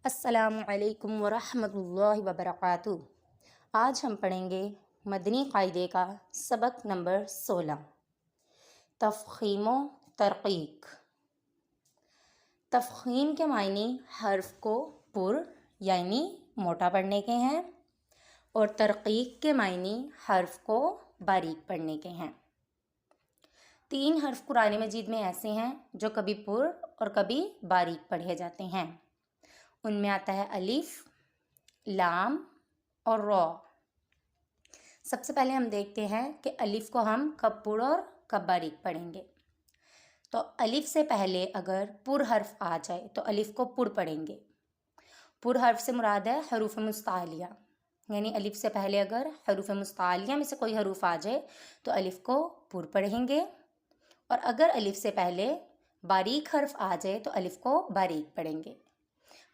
السلام علیکم ورحمۃ اللہ وبرکاتہ۔ آج ہم پڑھیں گے مدنی قاعدے کا سبق نمبر 16، تفخیم و ترقیق۔ تفخیم کے معنی حرف کو پر یعنی موٹا پڑھنے کے ہیں، اور ترقیق کے معنی حرف کو باریک پڑھنے کے ہیں۔ 3 حرف قرآن مجید میں ایسے ہیں جو کبھی پر اور کبھی باریک پڑھے جاتے ہیں۔ ان میں آتا ہے الف، لام اور را۔ سب سے پہلے ہم دیکھتے ہیں کہ الف کو ہم کب پر اور کب باریک پڑھیں گے۔ تو الف سے پہلے اگر پر حرف آ جائے تو الف کو پر پڑھیں گے۔ پر حرف سے مراد ہے حروف مستعلیہ، یعنی الف سے پہلے اگر حروف مستعلیہ میں سے کوئی حروف آ جائے تو الف کو پر پڑھیں گے، اور اگر الف سے پہلے باریک حرف آ جائے تو الف کو باریک پڑھیں گے۔